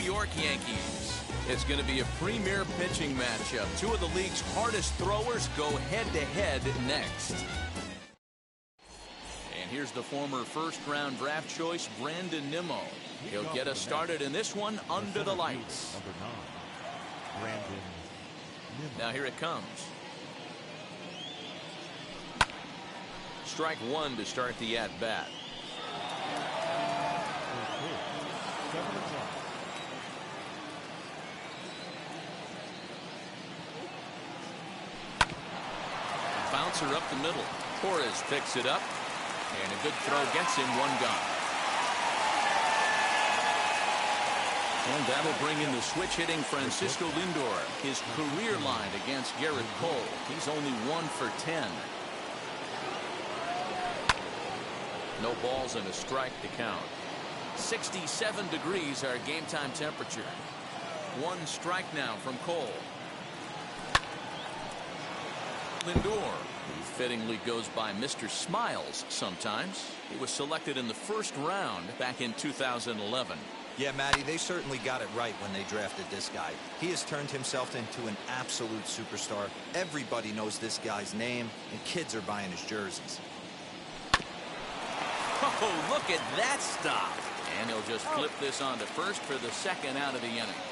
York Yankees. It's going to be a premier pitching matchup. Two of the league's hardest throwers go head-to-head next. And here's the former first-round draft choice, Brandon Nimmo. He'll get us started in this one under the lights. Now here it comes. Strike one to start the at-bat. Bouncer up the middle. Torres picks it up. And a good throw gets him, one gone. And that'll bring in the switch-hitting Francisco Lindor. His career line against Garrett Cole. He's only 1 for 10. No balls and a strike to count. 67 degrees our game time temperature. One strike now from Cole. Lindor, who fittingly goes by Mr. Smiles sometimes. He was selected in the first round back in 2011. Yeah, Matty, they certainly got it right when they drafted this guy. He has turned himself into an absolute superstar. Everybody knows this guy's name, and kids are buying his jerseys. Oh, look at that stop. And he'll just flip this on to first for the second out of the inning.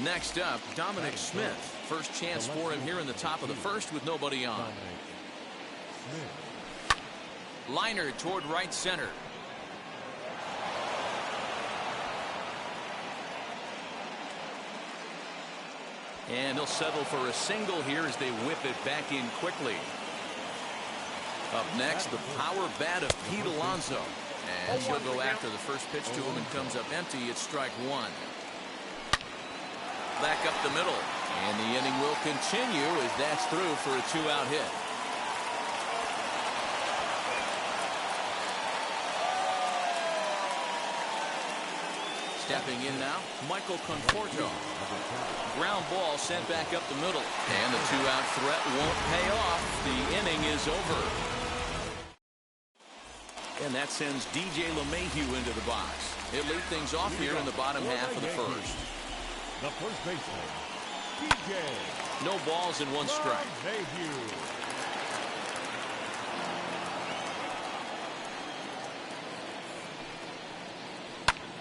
Next up, Dominic Smith. First chance for him here in the top of the first with nobody on. Liner toward right center. And he'll settle for a single here as they whip it back in quickly. Up next, the power bat of Pete Alonso. And she'll go after the first pitch to him and comes up empty. It's strike one. Back up the middle. And the inning will continue as that's through for a two-out hit. Stepping in now, Michael Conforto. Ground ball sent back up the middle. And the two-out threat won't pay off. The inning is over. And that sends DJ LeMahieu into the box. He'll lead things off here in the bottom half of the first. The first baseman, DJ. No balls and one strike.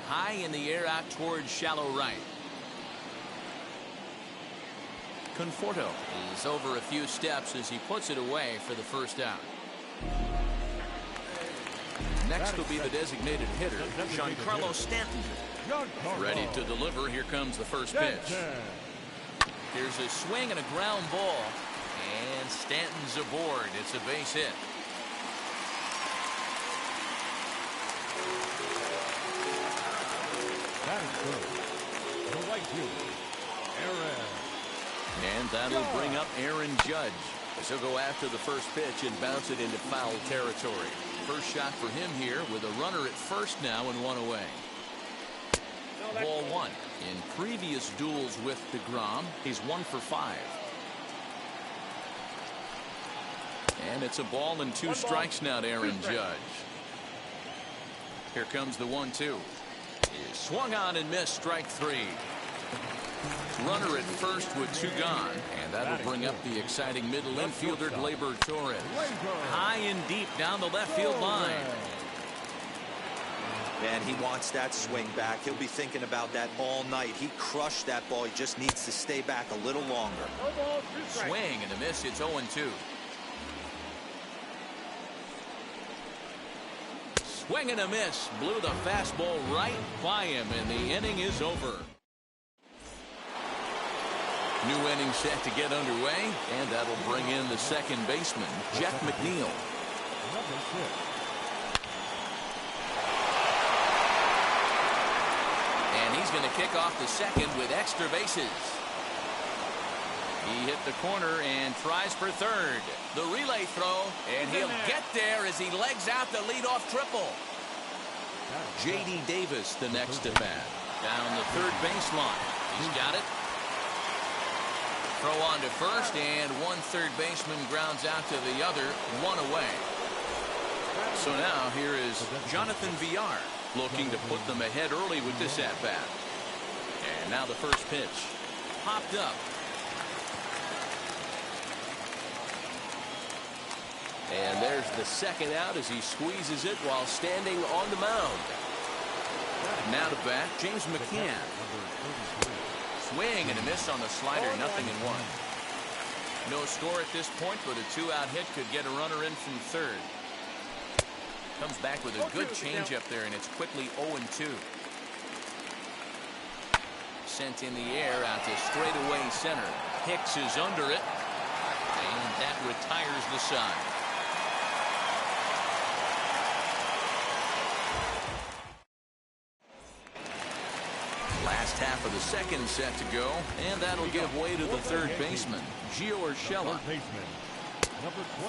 High in the air out towards shallow right. Conforto is over a few steps as he puts it away for the first out. Next will be the designated hitter, Giancarlo Stanton. Ready to deliver. Here comes the first pitch. Here's a swing and a ground ball. And Stanton's aboard. It's a base hit. That is good. The right fielder, Aaron. And that'll bring up Aaron Judge. As he'll go after the first pitch and bounce it into foul territory. First shot for him here with a runner at first now and one away. Ball one. In previous duels with DeGrom, he's 1 for 5. And it's a ball and two strikes now to Aaron Judge. Here comes the 1-2. Swung on and missed, strike 3. Runner at first with 2 gone, and that'll bring up the exciting middle infielder Gleyber Torres. High and deep down the left field line. Man, he wants that swing back. He'll be thinking about that all night. He crushed that ball. He just needs to stay back a little longer. Swing and a miss. It's 0-2. Swing and a miss. Blew the fastball right by him, and the inning is over. New inning set to get underway, and that'll bring in the second baseman, Jeff McNeil. And he's going to kick off the second with extra bases. He hit the corner and tries for third. The relay throw, and he'll get there as he legs out the leadoff triple. J.D. Davis, the next at bat. Down the third baseline. He's got it. Throw on to first, and one third baseman grounds out to the other, one away. So now here is Jonathan Villar. Looking to put them ahead early with this at-bat. And now the first pitch. Popped up. And there's the second out as he squeezes it while standing on the mound. Now to bat, James McCann. Swing and a miss on the slider, 0-1. No score at this point, but a two-out hit could get a runner in from third. Comes back with a good changeup there, and it's quickly 0-2. Sent in the air out to straightaway center. Hicks is under it, and that retires the side. Last half of the second set to go, and that'll give way to the third baseman, Gio Urshela.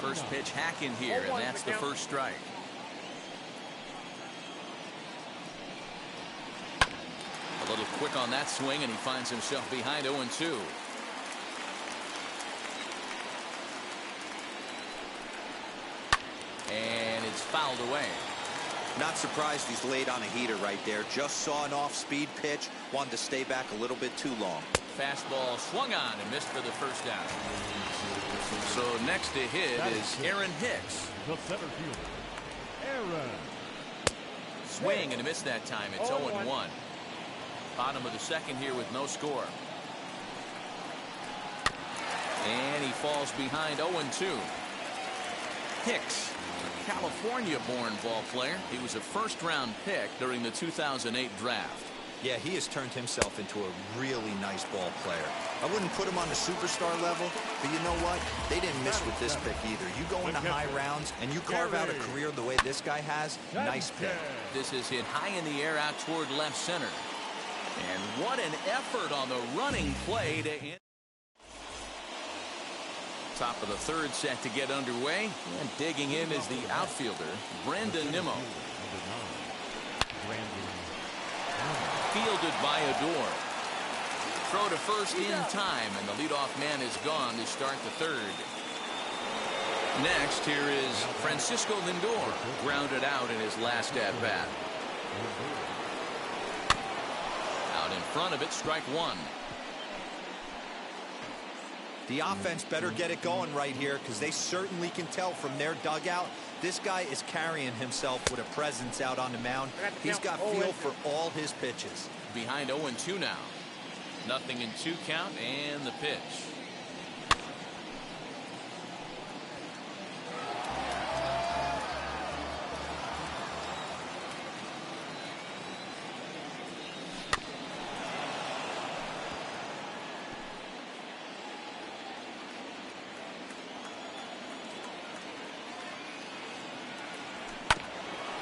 First pitch hack in here, and that's the first strike. A little quick on that swing, and he finds himself behind 0-2. And it's fouled away. Not surprised he's laid on a heater right there. Just saw an off-speed pitch. Wanted to stay back a little bit too long. Fastball swung on and missed for the first out. So next to hit is Aaron Hicks. The center fielder, Aaron. Swing and a miss that time. It's 0-1. Bottom of the second here with no score. And he falls behind 0-2. Hicks, a California-born ball player. He was a first-round pick during the 2008 draft. Yeah, he has turned himself into a really nice ball player. I wouldn't put him on the superstar level, but you know what? They didn't miss with this pick either. You go into high rounds and you carve out a career the way this guy has. Nice pick. This is hit high in the air out toward left center. And what an effort on the running play to end. Top of the third set to get underway, and digging in is the outfielder, Brandon Nimmo. Fielded by Odor. Throw to first in time, and the leadoff man is gone to start the third. Next, here is Francisco Lindor, grounded out in his last at-bat. Out in front of it, strike one. The offense better get it going right here, because they certainly can tell from their dugout this guy is carrying himself with a presence out on the mound. He's got feel for all his pitches. Behind 0-2 now. Nothing in 2 count, and the pitch.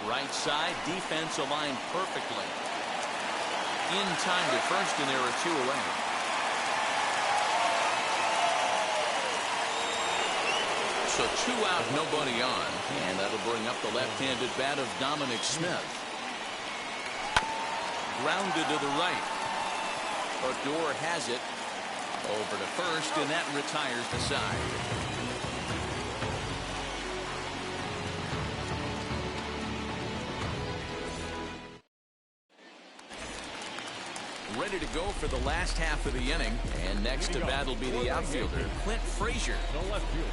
Right side, defense aligned perfectly. In time to first, and there are 2 away. So 2 out, nobody on. And that'll bring up the left-handed bat of Dominic Smith. Grounded to the right. Odor has it. Over to first, and that retires the side. Ready to go for the last half of the inning, and next to bat will be the outfielder, Clint Frazier. The left fielder.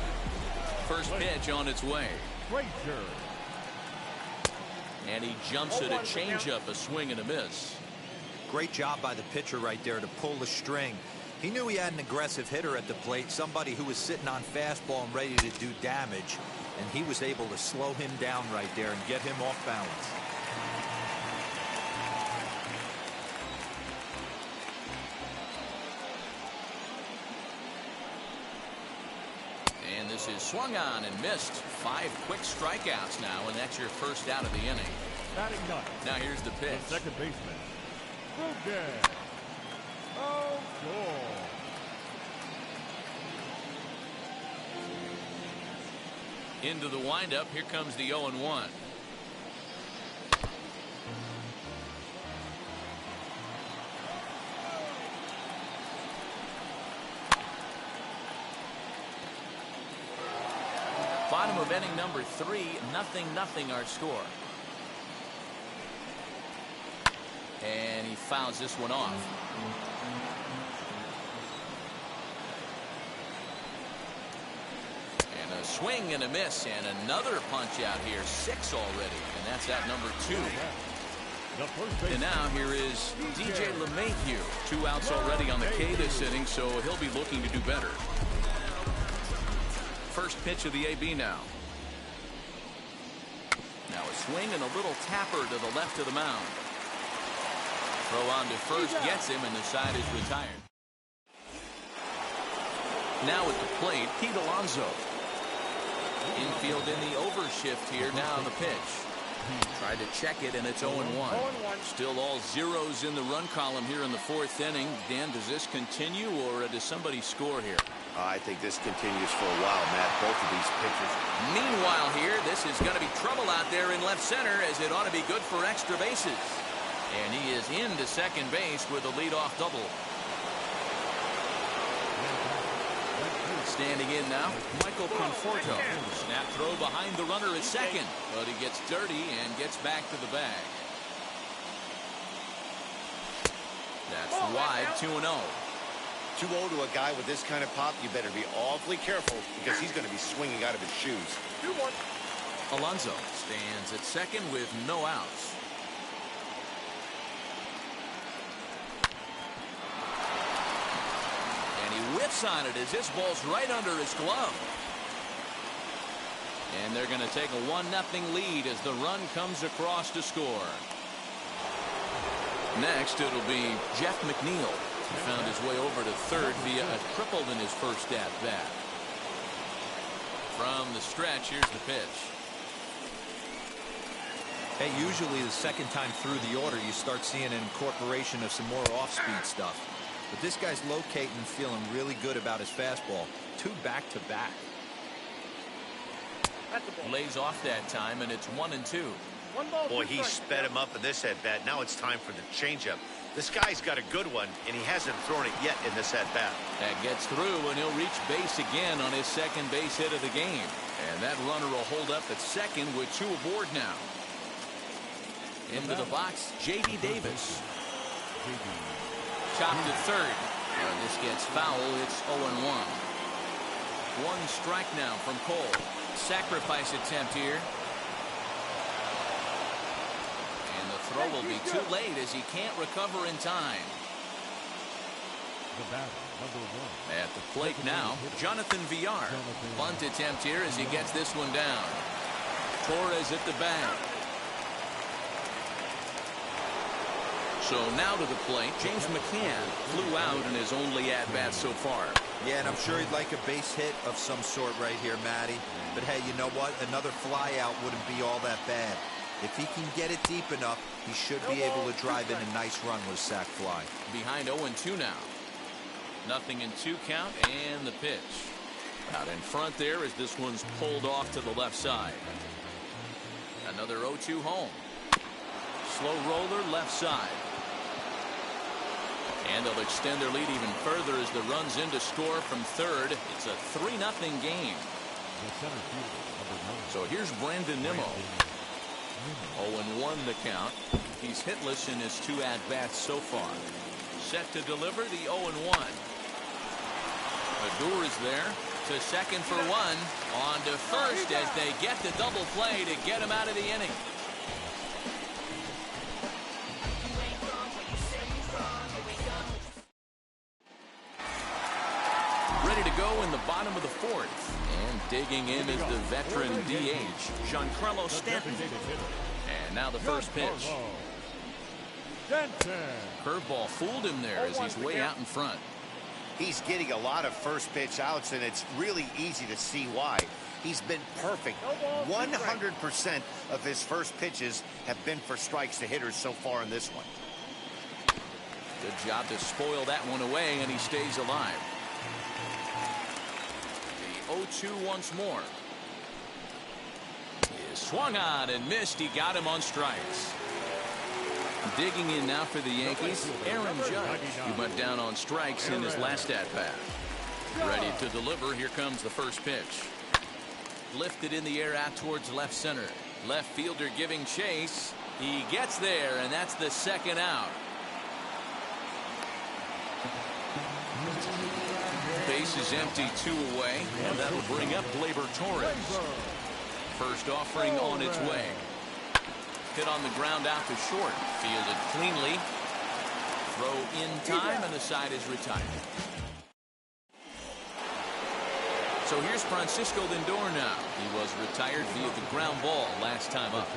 First pitch on its way. Frazier. And he jumps at a changeup, a swing and a miss. Great job by the pitcher right there to pull the string. He knew he had an aggressive hitter at the plate, somebody who was sitting on fastball and ready to do damage, and he was able to slow him down right there and get him off balance. And this is swung on and missed. 5 quick strikeouts now, and that's your first out of the inning. Batting ninth. Now here's the pitch. The second baseman, Rugen. Oh, goal. Into the windup. Here comes the 0-1. Bottom of inning number 3, 0-0 our score. And he fouls this one off. And a swing and a miss, and another punch out here. 6 already, and that's at number 2. And now here is DJ LeMahieu. 2 outs already on the K this inning, so he'll be looking to do better. First pitch of the AB now. Now a swing and a little tapper to the left of the mound. Throw on to first gets him, and the side is retired. Now at the plate, Pete Alonso. Infield in the overshift here. Now on the pitch. Tried to check it, and it's 0-1. Still all zeros in the run column here in the 4th inning. Dan, does this continue, or does somebody score here? I think this continues for a while, Matt. Both of these pitchers. Meanwhile here, this is going to be trouble out there in left center, as it ought to be good for extra bases. And he is into second base with a leadoff double. Standing in now, Michael Conforto. Snap throw behind the runner at second, but he gets dirty and gets back to the bag. That's wide, 2-0. 2-0 to a guy with this kind of pop, you better be awfully careful, because he's going to be swinging out of his shoes. 2-1. Alonso stands at second with no outs. Whiffs on it as this ball's right under his glove. And they're going to take a 1-0 lead as the run comes across to score. Next, it'll be Jeff McNeil. He found his way over to third via a triple in his first at-bat. From the stretch, here's the pitch. Hey, usually the second time through the order, you start seeing an incorporation of some more off-speed stuff. But this guy's locating and feeling really good about his fastball. 2 back-to-back. Lays off that time, and it's 1-2. Boy, he sped him up in this at-bat. Now it's time for the changeup. This guy's got a good one, and he hasn't thrown it yet in this at-bat. That gets through, and he'll reach base again on his second base hit of the game. And that runner will hold up at second with 2 aboard now. Into the box, J.D. Davis. Chopped to third. And this gets foul. It's 0-1. 1 strike now from Cole. Sacrifice attempt here. And the throw will be too late as he can't recover in time. At the plate now, Jonathan Villar. Bunt attempt here as he gets this one down. Torres at the bag. So now to the plate, James McCann flew out in his only at-bat so far. Yeah, and I'm sure he'd like a base hit of some sort right here, Matty. But hey, you know what? Another fly out wouldn't be all that bad. If he can get it deep enough, he should be able to drive in a nice run with a sac fly. Behind 0-2 now. 0-2 count, and the pitch. Out in front there as this one's pulled off to the left side. Another 0-2 home. Slow roller left side. And they'll extend their lead even further as the run's in to score from third. It's a 3-0 game. So here's Brandon Nimmo. 0-1 the count. He's hitless in his 2 at-bats so far. Set to deliver the 0-1. Adur is there to second for 1. On to first as they get the double play to get him out of the inning. Ready to go in the bottom of the 4th. And digging in is the veteran DH, Giancarlo Stanton. And now the first pitch. Curveball fooled him there as he's way out in front. He's getting a lot of first pitch outs, and it's really easy to see why. He's been perfect. 100% of his first pitches have been for strikes to hitters so far in this one. Good job to spoil that one away, and he stays alive. The 0-2 once more. He swung on and missed. He got him on strikes. Digging in now for the Yankees, Aaron Judge, who went down on strikes in his last at-bat. Ready to deliver. Here comes the first pitch. Lifted in the air out towards left center. Left fielder giving chase. He gets there, and that's the second out. Base is empty, 2 away, and that'll bring up Gleyber Torres. First offering on its way. Hit on the ground out to short. Fielded cleanly. Throw in time, and the side is retired. So here's Francisco Lindor now. He was retired via the ground ball last time up.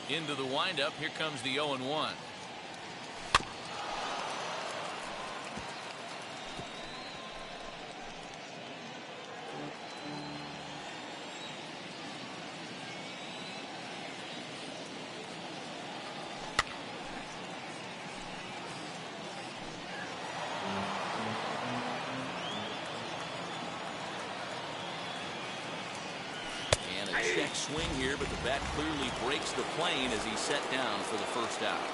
Into the windup. Here comes the 0-1. Check swing here, but the bat clearly breaks the plane as he's set down for the first out.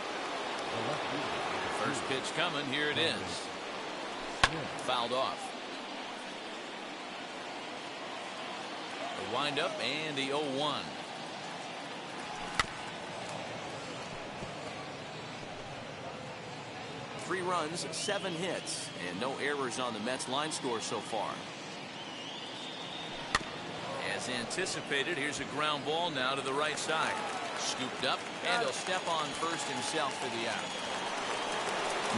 First pitch coming. Here it is. Fouled off. The windup and the 0-1. Three runs, 7 hits, and no errors on the Mets line score so far. As anticipated, here's a ground ball now to the right side. Scooped up, and he'll step on first himself for the out.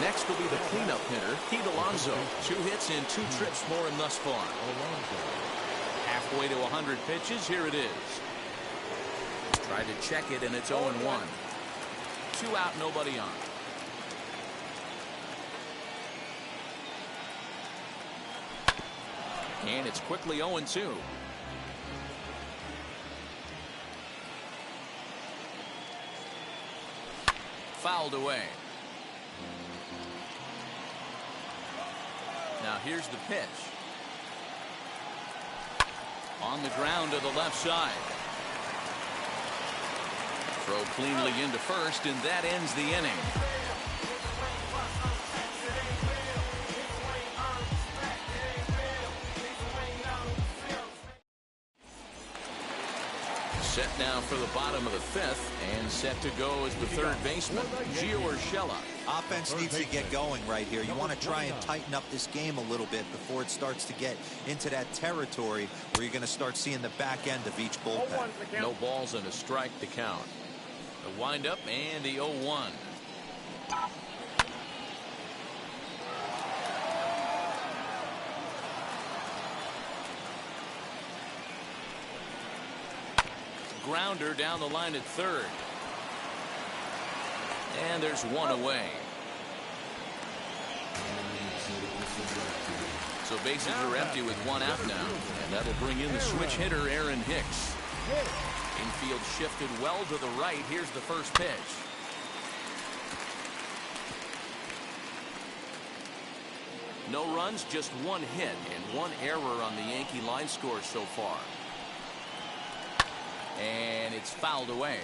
Next will be the cleanup hitter, Pete Alonso. 2 hits in 2 trips for him thus far. Halfway to 100 pitches, here it is. Tried to check it, and it's 0-1. 2 out, nobody on. And it's quickly 0-2. Fouled away. Now here's the pitch. On the ground to the left side. Throw cleanly into first, and that ends the inning. Set now for the bottom of the 5th, and set to go as the third baseman, Gio Urshela. Offense needs to get going right here. You want to try and tighten up this game a little bit before it starts to get into that territory where you're going to start seeing the back end of each bullpen. No balls and a strike to count. The windup and the 0-1. Grounder down the line at third. And there's 1 away. So bases are empty with 1 out now. And that'll bring in the switch hitter, Aaron Hicks. Infield shifted well to the right. Here's the first pitch. No runs, just 1 hit and 1 error on the Yankee line score so far. And it's fouled away.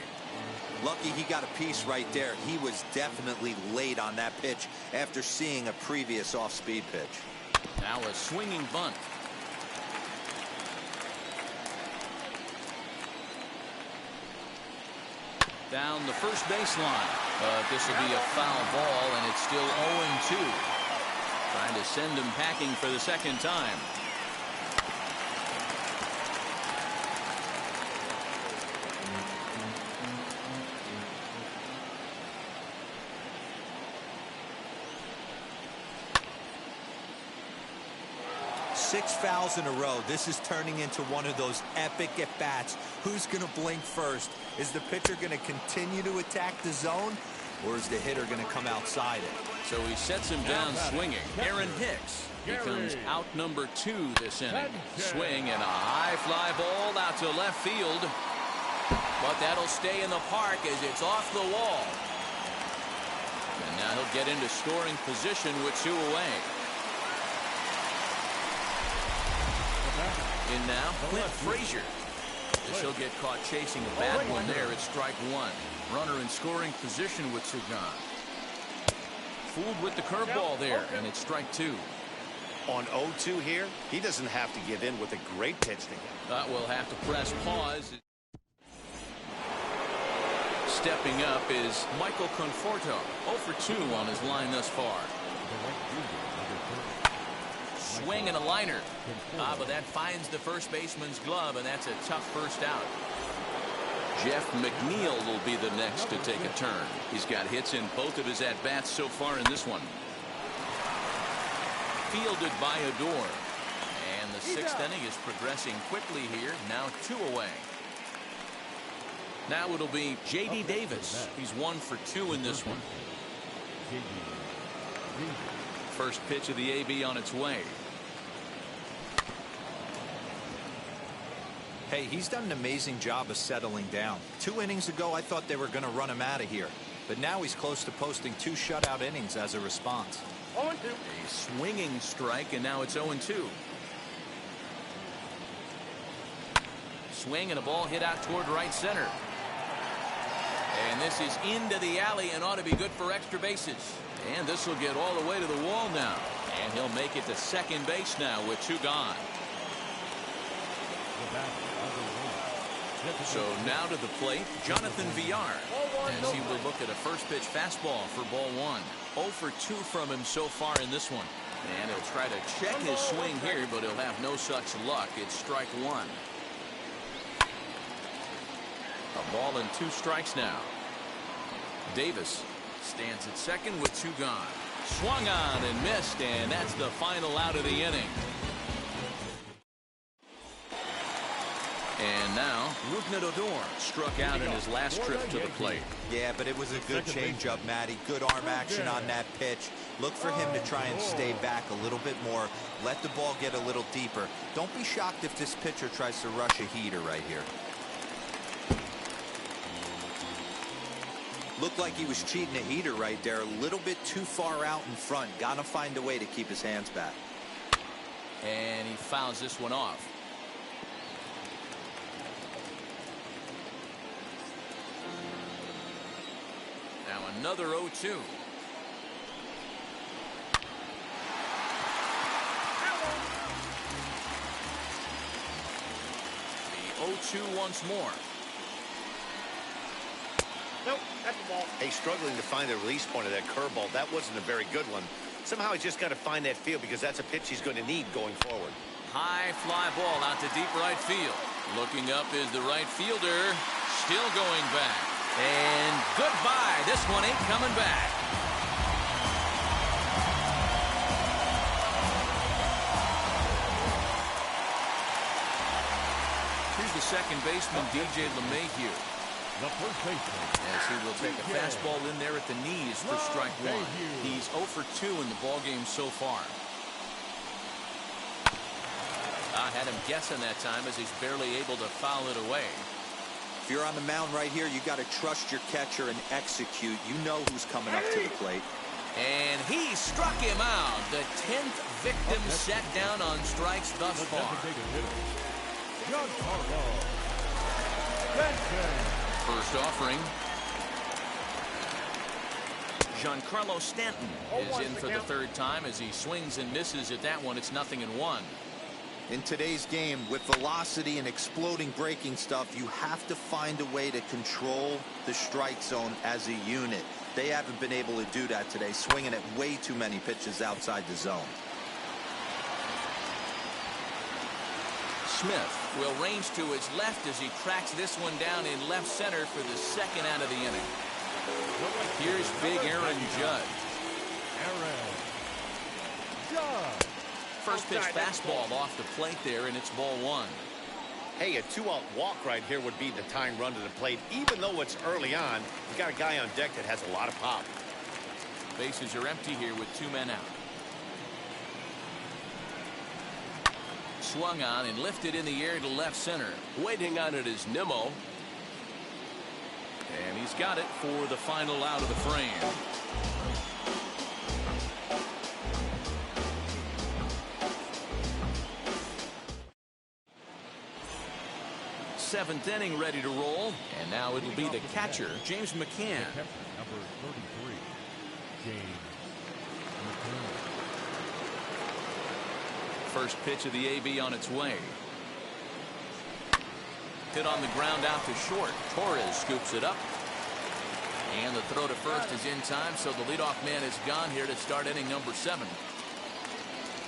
Lucky he got a piece right there. He was definitely late on that pitch after seeing a previous off-speed pitch. Now a swinging bunt. Down the first baseline. This will be a foul ball, and it's still 0-2. Trying to send him packing for the second time. Six fouls in a row. This is turning into one of those epic at-bats. Who's going to blink first? Is the pitcher going to continue to attack the zone, or is the hitter going to come outside it? So he sets him down swinging. Aaron Hicks becomes out number 2 this inning. Swing and a high fly ball out to left field. But that'll stay in the park as it's off the wall. And now he'll get into scoring position with 2 away. In now, Clint Frazier. This he'll get caught chasing a bad one there at strike 1. Runner in scoring position with 2 gone. fooled with the curveball there, and it's strike two. On 0-2 here, he doesn't have to give in with a great pitch to him. We'll have to press pause. Stepping up is Michael Conforto, 0 for 2 on his line thus far. Swing and a liner. But that finds the first baseman's glove, and that's a tough first out. Jeff McNeil will be the next to take a turn. He's got hits in both of his at-bats so far in this one. Fielded by Odor. And the sixth inning is progressing quickly here. Now 2 away. Now it'll be J.D. Davis. He's 1 for 2 in this one. First pitch of the AB on its way. Hey, he's done an amazing job of settling down. 2 innings ago, I thought they were going to run him out of here. But now he's close to posting 2 shutout innings as a response. 0-2. A swinging strike, and now it's 0-2. Swing and a ball hit out toward right center. And this is into the alley and ought to be good for extra bases. And this will get all the way to the wall now. And he'll make it to second base now with 2 gone. So now to the plate, Jonathan Villar, as he will look at a first pitch fastball for ball 1. 0 for 2 from him so far in this one. And he'll try to check his swing here, but he'll have no such luck. It's strike 1. A ball and 2 strikes now. Davis stands at second with 2 gone. Swung on and missed, and that's the final out of the inning. And now, Rougned Odor struck out in his last trip to the plate. Yeah, but it was a good changeup, Matty. Good arm action on that pitch. Look for him to try and stay back a little bit more. Let the ball get a little deeper. Don't be shocked if this pitcher tries to rush a heater right here. Looked like he was cheating a heater right there. A little bit too far out in front. Gotta find a way to keep his hands back. And he fouls this one off. Now another 0-2. The 0-2 once more. Nope, that's the ball. Hey, struggling to find the release point of that curveball. That wasn't a very good one. Somehow he's just got to find that feel because that's a pitch he's going to need going forward. High fly ball out to deep right field. Looking up is the right fielder. Still going back. And goodbye. This one ain't coming back. Here's the second baseman, DJ LeMahieu. The first baseman. As he will take a fastball in there at the knees for strike 1. He's 0 for 2 in the ballgame so far. I had him guessing that time as he's barely able to foul it away. If you're on the mound right here, you got to trust your catcher and execute. You know who's coming up to the plate. And he struck him out. The 10th victim set down on strikes thus far. First offering. Giancarlo Stanton is in for the 3rd time as he swings and misses at that one. It's 0-1. In today's game, with velocity and exploding breaking stuff, you have to find a way to control the strike zone as a unit. They haven't been able to do that today, swinging at way too many pitches outside the zone. Smith will range to his left as he tracks this one down in left center for the 2nd out of the inning. Here's big Aaron Judge. First pitch fastball off the plate there, and it's ball 1. Hey, a 2-out walk right here would be the tying run to the plate. Even though it's early on, you got a guy on deck that has a lot of pop. Bases are empty here with 2 men out. Swung on and lifted in the air to left center. Waiting on it is Nimmo. And he's got it for the final out of the frame. Seventh inning ready to roll. And now it'll be the catcher, James McCann. Number 33, James First pitch of the AB on its way. Hit on the ground out to short. Torres scoops it up. And the throw to first is in time, so the leadoff man is gone here to start inning number 7.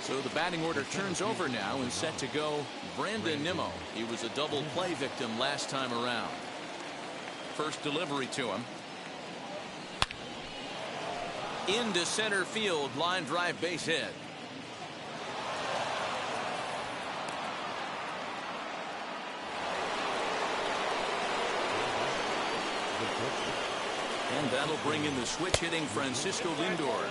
So the batting order turns over now and set to go Brandon Nimmo. He was a double play victim last time around. First delivery to him. Into center field, line drive, base hit. And that'll bring in the switch hitting Francisco Lindor.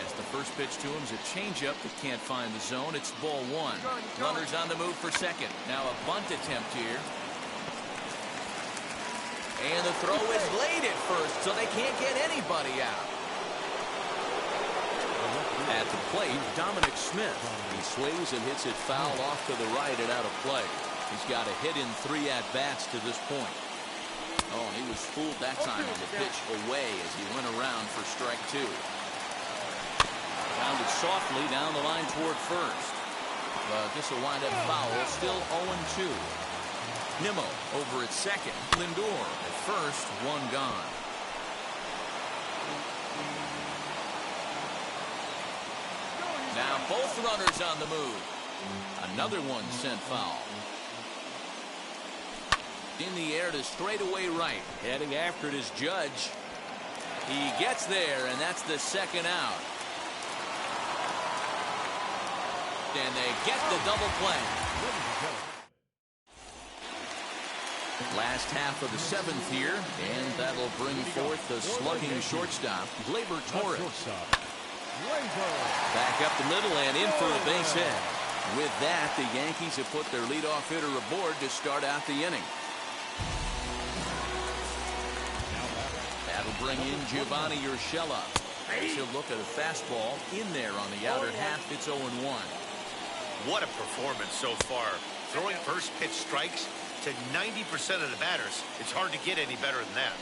As the first pitch to him is a changeup that can't find the zone. It's ball 1. Runners on the move for second. Now a bunt attempt here. And the throw is late at first, so they can't get anybody out. At the plate, Dominic Smith. He swings and hits it foul off to the right and out of play. He's got a hit in 3 at-bats to this point. Oh, and he was fooled that time on the pitch away as he went around for strike 2. Grounded softly down the line toward first. But this will wind up foul. Still 0-2. Nimmo over at second. Lindor at first. 1 gone. Now both runners on the move. Another one sent foul. In the air to straightaway right. Heading after it is Judge. He gets there, and that's the second out. And they get the double play. Last half of the 7th here, and that'll bring forth the slugging shortstop, Gleyber Torres. Back up the middle and in for a base hit. With that, the Yankees have put their leadoff hitter aboard to start out the inning. That'll bring in Giovanni Urshela. He'll look at a fastball in there on the outer half. It's 0-1. What a performance so far. Throwing first pitch strikes to 90% of the batters. It's hard to get any better than that.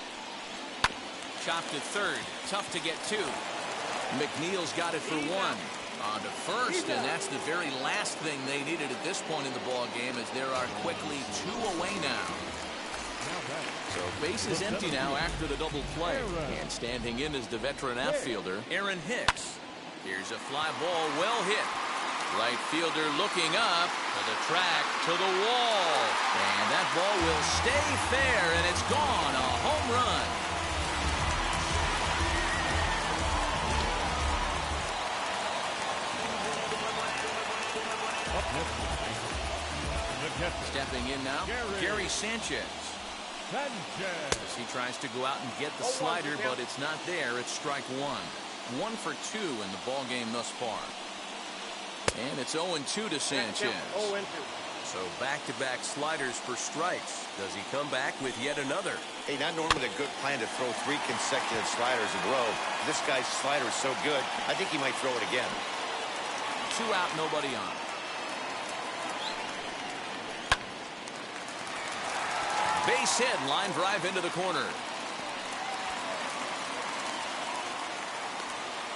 Chopped to third. Tough to get to. McNeil's got it for 1. On to first, and that's the very last thing they needed at this point in the ball game, as there are quickly 2 away now. So base is empty now after the double play. And standing in is the veteran outfielder, Aaron Hicks. Here's a fly ball, well hit. Right fielder looking up to the track, to the wall. And that ball will stay fair, and it's gone. A home run. Stepping in now, Gary Sanchez. As he tries to go out and get the slider, but it's not there. It's strike 1. 1 for 2 in the ball game thus far. And it's 0-2 to Sanchez. So back-to-back sliders for strikes. Does he come back with yet another? Hey, not normally a good plan to throw 3 consecutive sliders in a row. This guy's slider is so good, I think he might throw it again. 2 out, nobody on. Base hit, line drive into the corner.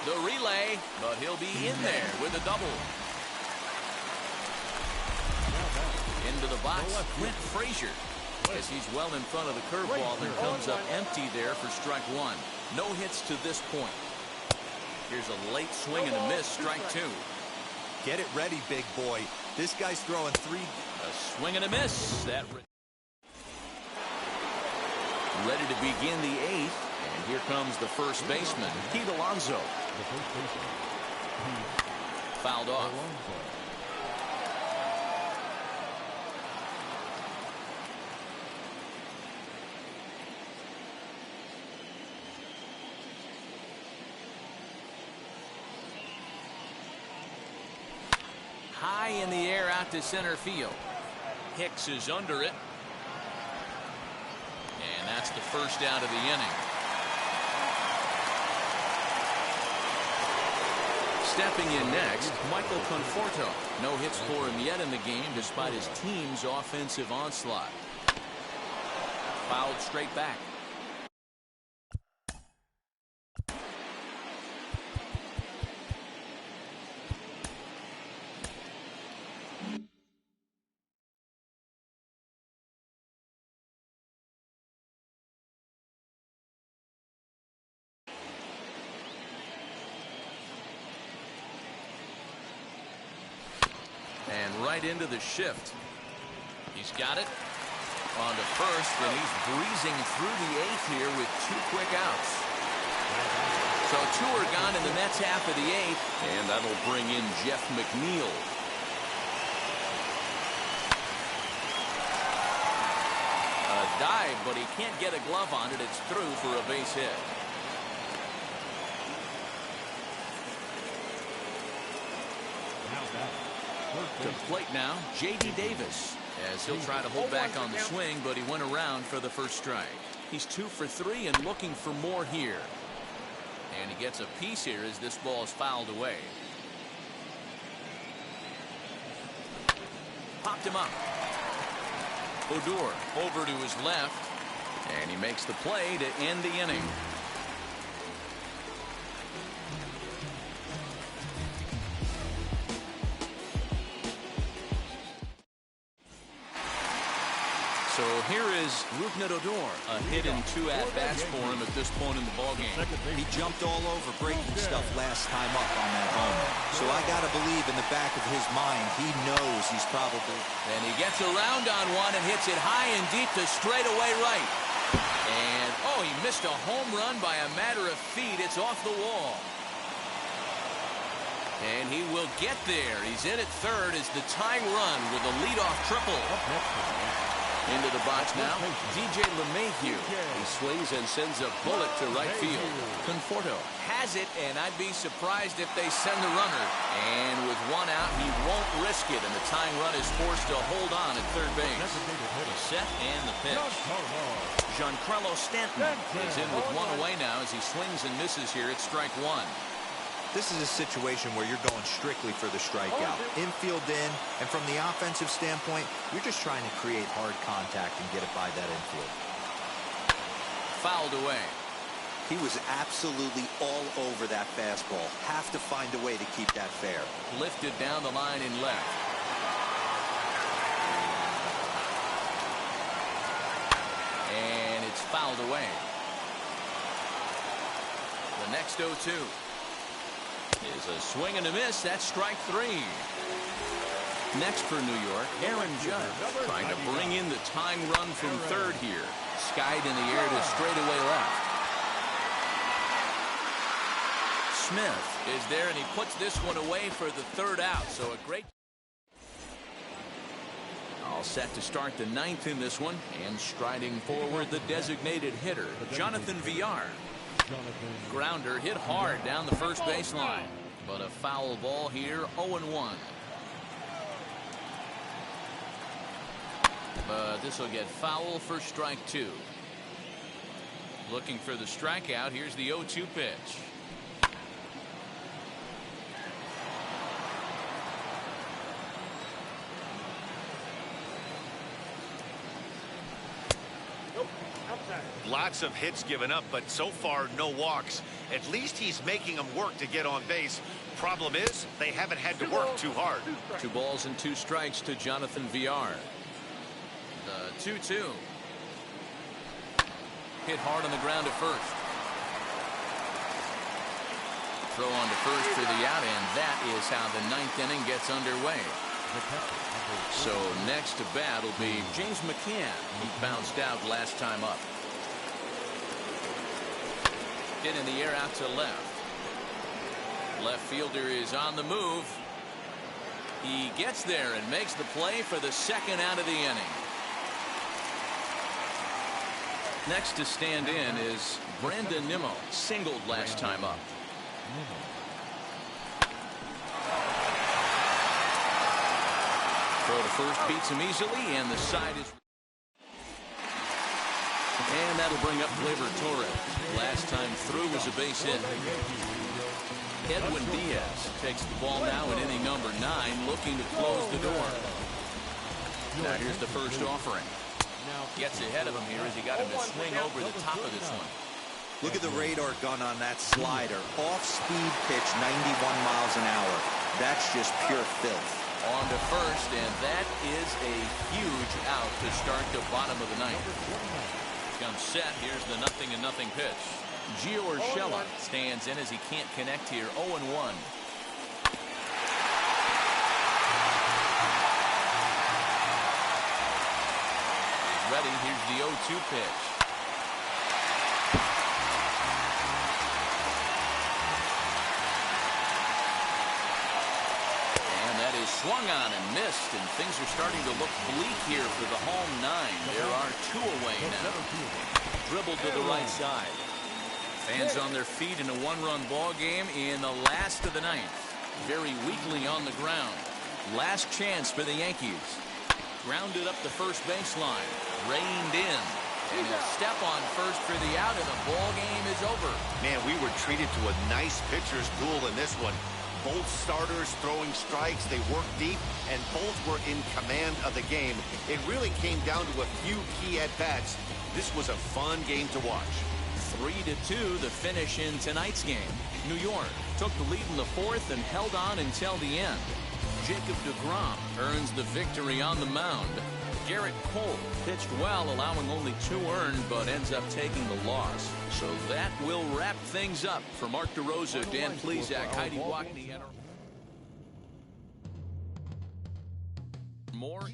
The relay, but he'll be in there with a double. Into the box, Clint Frazier. As he's well in front of the curveball and comes up empty there for strike 1. No hits to this point. Here's a late swing and a miss, strike 2. Get it ready, big boy. This guy's throwing 3. A swing and a miss. That ready to begin the 8th, and here comes the first baseman, Pete Alonso. Fouled off. High in the air out to center field. Hicks is under it. And that's the first out of the inning. Stepping in next, Michael Conforto. No hits for him yet in the game despite his team's offensive onslaught. Fouled straight back. And right into the shift. He's got it. On to first, and he's breezing through the 8th here with 2 quick outs. So 2 are gone in the Mets half of the 8th, and that'll bring in Jeff McNeil. A dive, but he can't get a glove on it. It's through for a base hit. To plate now, J.D. Davis, as he'll try to hold back on the swing, but he went around for the first strike. He's 2 for 3 and looking for more here. And he gets a piece here as this ball is fouled away. Popped him up. Odor over to his left, and he makes the play to end the inning. So here is Rougned Odor, a hit in 2 at-bats for him at this point in the ballgame. He jumped all over breaking stuff last time up on that homer. So I got to believe in the back of his mind, he knows he's probably... And he gets around on one and hits it high and deep to straightaway right. And, oh, he missed a home run by a matter of feet. It's off the wall. And he will get there. He's in at third as the tying run with a leadoff triple. Into the box now, DJ LeMahieu. He swings and sends a bullet to right field. Conforto has it, and I'd be surprised if they send the runner. And with 1 out, he won't risk it, and the tying run is forced to hold on at third base. He's set and the pitch. Giancarlo Stanton is in with 1 away now as he swings and misses here at strike 1. This is a situation where you're going strictly for the strikeout. Infield in, and from the offensive standpoint, you're just trying to create hard contact and get it by that infield. Fouled away. He was absolutely all over that fastball. Have to find a way to keep that fair. Lifted down the line in left. And it's fouled away. The next 0-2. Is a swing and a miss. That's strike 3. Next for New York, Aaron Judge trying to bring in the tying run from third here. Skied in the air to straightaway left. Smith is there, and he puts this one away for the 3rd out. So a great... All set to start the 9th in this one, and striding forward the designated hitter, Jonathan Villar. Grounder hit hard down the first baseline, but a foul ball here. 0-1. But this will get foul for strike 2. Looking for the strikeout. Here's the 0-2 pitch. Lots of hits given up, but so far no walks. At least he's making them work to get on base. Problem is, they haven't had to work too hard. 2 balls and 2 strikes to Jonathan Villar. The 2-2. Hit hard on the ground at first. Throw on to first for the out, and that is how the 9th inning gets underway. So next to bat will be James McCann. He bounced out last time up. Hit in the air out to left. Left fielder is on the move. He gets there and makes the play for the 2nd out of the inning. Next to stand in is Brandon Nimmo. Singled last time up. Throw to first beats him easily, and the side is... And that'll bring up Gleyber Torres. Last time through was a base hit. Edwin Diaz takes the ball now in inning number 9, looking to close the door. Now here's the first offering. Gets ahead of him here as he got him to swing over the top of this one. Look at the radar gun on that slider. Off-speed pitch, 91 miles an hour. That's just pure filth. On to first, and that is a huge out to start the bottom of the 9th. Comes set. Here's the 0-0 pitch. Gio Urshela stands in as he can't connect here. 0-1. ready. Here's the 0-2 pitch. And that is swung on and missed, and things are starting to look bleak here for the home nine. There are 2 away now. Dribbled to the right side. Fans on their feet in a 1-run ball game in the last of the ninth. Very weakly on the ground. Last chance for the Yankees. Grounded up the first baseline. Reined in. And a step on first for the out, and the ball game is over. Man, we were treated to a nice pitcher's duel in this one. Both starters throwing strikes. They worked deep, and both were in command of the game. It really came down to a few key at-bats. This was a fun game to watch. 3-2 the finish in tonight's game. New York took the lead in the 4th and held on until the end. Jacob deGrom earns the victory on the mound. Garrett Cole pitched well, allowing only 2 earned, but ends up taking the loss. So that will wrap things up. For Mark DeRosa, Dan Plesac, Heidi Wackney, and more.